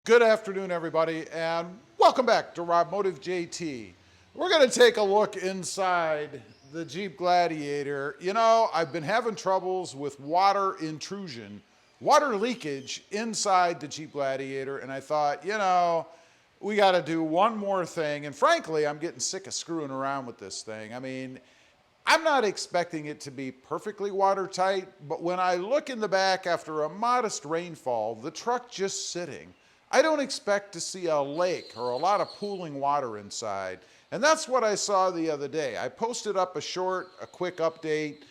Good afternoon, everybody, and welcome back to robmotivejt. We're going to take a look inside the Jeep Gladiator. You know, I've been having troubles with water intrusion, water leakage inside the Jeep Gladiator, and I thought, we got to do one more thing. And frankly, I'm getting sick of screwing around with this thing. I mean, I'm not expecting it to be perfectly watertight, but when I look in the back after a modest rainfall, the truck just sitting, I don't expect to see a lake or a lot of pooling water inside. And that's what I saw the other day. I posted up a quick update,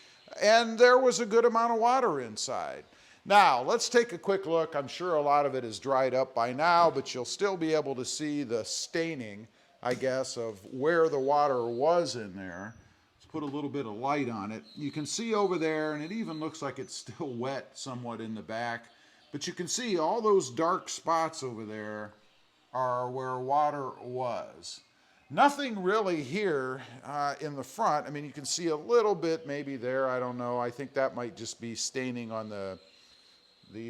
and there was a good amount of water inside. Now, let's take a quick look. I'm sure a lot of it is dried up by now, but you'll still be able to see the staining, I guess, of where the water was in there. Let's put a little bit of light on it. You can see over there, and it even looks like it's still wet somewhat in the back. But you can see all those dark spots over there are where water was. Nothing really here in the front. I mean, you can see a little bit maybe there. I don't know. I think that might just be staining on the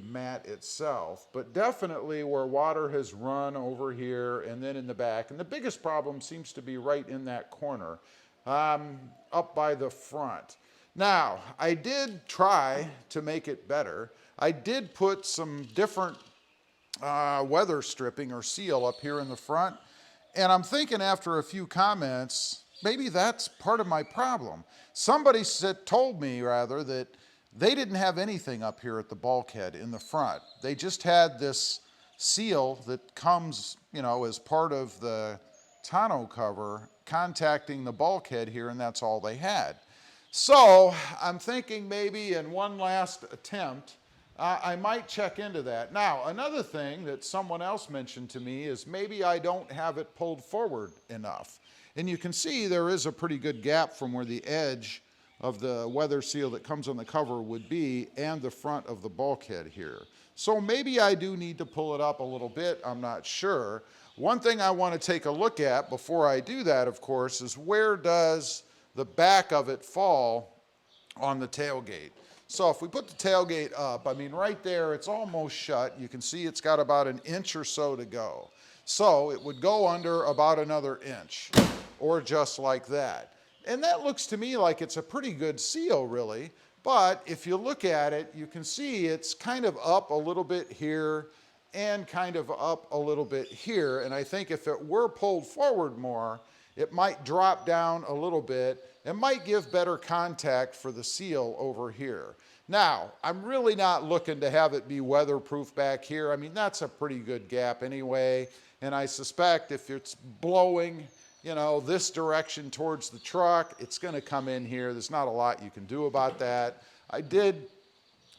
mat itself. But definitely where water has run over here and then in the back. And the biggest problem seems to be right in that corner up by the front. Now, I did try to make it better. I did put some different weather stripping or seal up here in the front, and I'm thinking after a few comments, maybe that's part of my problem. Somebody told me that they didn't have anything up here at the bulkhead in the front. They just had this seal that comes, as part of the tonneau cover contacting the bulkhead here, and that's all they had. So I'm thinking maybe in one last attempt, I might check into that. Now, another thing that someone else mentioned to me is maybe I don't have it pulled forward enough. And you can see there is a pretty good gap from where the edge of the weather seal that comes on the cover would be and the front of the bulkhead here. So maybe I do need to pull it up a little bit. I'm not sure. One thing I want to take a look at before I do that, of course, is where does the back of it fall on the tailgate. So if we put the tailgate up, I mean right there, it's almost shut. You can see it's got about an inch or so to go. So it would go under about another inch, or just like that. And that looks to me like it's a pretty good seal, really. But if you look at it, you can see it's kind of up a little bit here and kind of up a little bit here. And I think if it were pulled forward more, it might drop down a little bit. It might give better contact for the seal over here. Now, I'm really not looking to have it be weatherproof back here. I mean, that's a pretty good gap anyway. And I suspect if it's blowing, this direction towards the truck, it's going to come in here. There's not a lot you can do about that. I did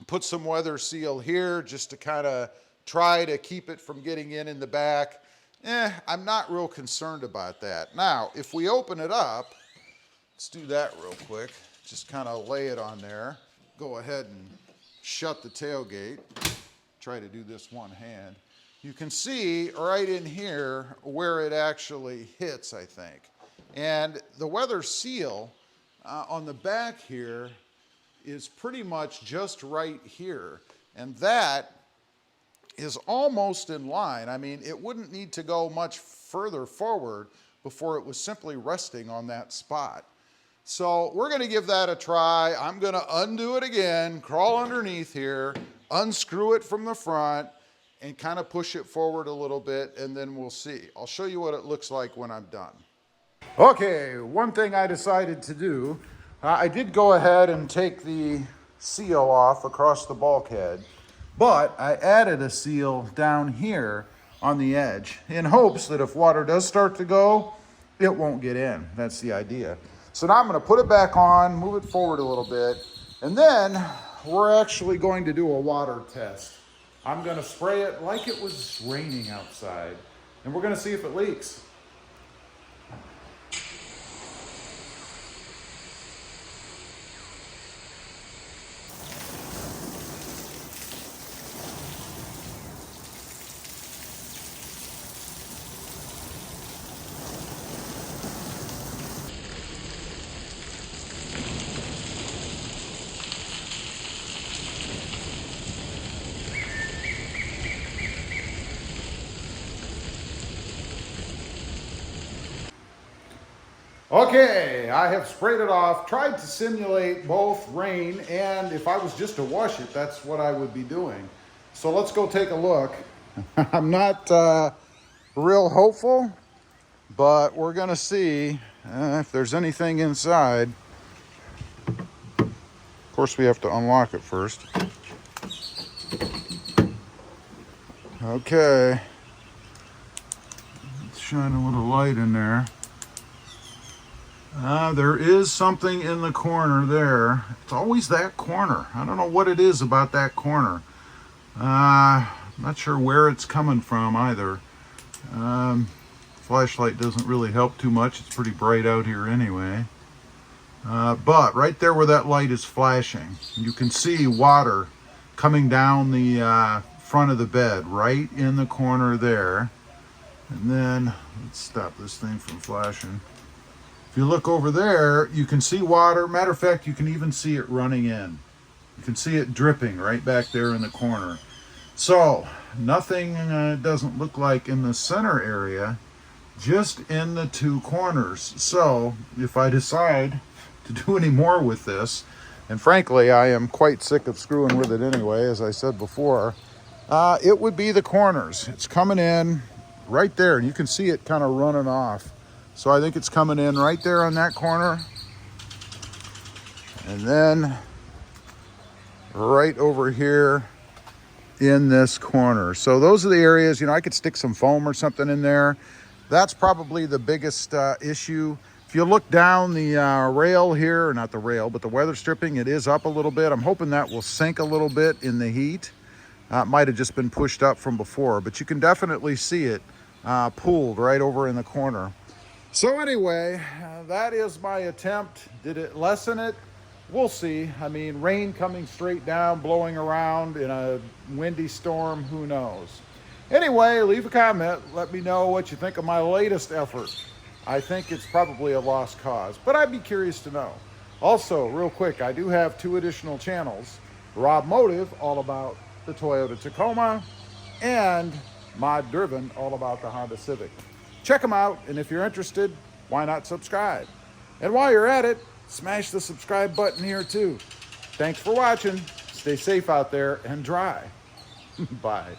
put some weather seal here just to kind of try to keep it from getting in the back. I'm not real concerned about that. Now, if we open it up, let's do that real quick. Just kind of lay it on there. Go ahead and shut the tailgate. Try to do this one hand. You can see right in here where it actually hits, I think. And the weather seal on the back here is pretty much just right here. And that is almost in line. I mean, it wouldn't need to go much further forward before it was simply resting on that spot. So we're going to give that a try. I'm going to undo it again, crawl underneath here, unscrew it from the front, and kind of push it forward a little bit, and then we'll see. I'll show you what it looks like when I'm done. Okay, one thing I decided to do, I did go ahead and take the seal off across the bulkhead, but I added a seal down here on the edge in hopes that if water does start to go, it won't get in. That's the idea. So now I'm going to put it back on, move it forward a little bit, and then we're actually going to do a water test. I'm going to spray it like it was raining outside, and we're going to see if it leaks. Okay, I have sprayed it off, tried to simulate both rain, and if I was just to wash it, that's what I would be doing. So let's go take a look. I'm not real hopeful, but we're gonna see if there's anything inside. Of course, we have to unlock it first. Okay, let's shine a little light in there. There is something in the corner there. It's always that corner. I don't know what it is about that corner. I'm not sure where it's coming from either. Flashlight doesn't really help too much. It's pretty bright out here anyway. But right there where that light is flashing, you can see water coming down the front of the bed, right in the corner there. And then, let's stop this thing from flashing. If you look over there, you can see water. Matter of fact, you can even see it running in. You can see it dripping right back there in the corner. So, nothing doesn't look like in the center area, just in the two corners. So, if I decide to do any more with this, and frankly, I am quite sick of screwing with it anyway, as I said before, it would be the corners. It's coming in right there, and you can see it kind of running off. So I think it's coming in right there on that corner. And then right over here in this corner. So those are the areas, you know, I could stick some foam or something in there. That's probably the biggest issue. If you look down the rail here, or not the rail, but the weather stripping, it is up a little bit. I'm hoping that will sink a little bit in the heat. It might have just been pushed up from before, but you can definitely see it pulled right over in the corner. So anyway, that is my attempt. Did it lessen it? We'll see. I mean, rain coming straight down, blowing around in a windy storm, who knows? Anyway, leave a comment. Let me know what you think of my latest effort. I think it's probably a lost cause, but I'd be curious to know. Also, real quick, I do have 2 additional channels. Rob Motive, all about the Toyota Tacoma, and Mod Driven, all about the Honda Civic. Check them out, and if you're interested, why not subscribe? And while you're at it, smash the subscribe button here too. Thanks for watching. Stay safe out there and dry. Bye.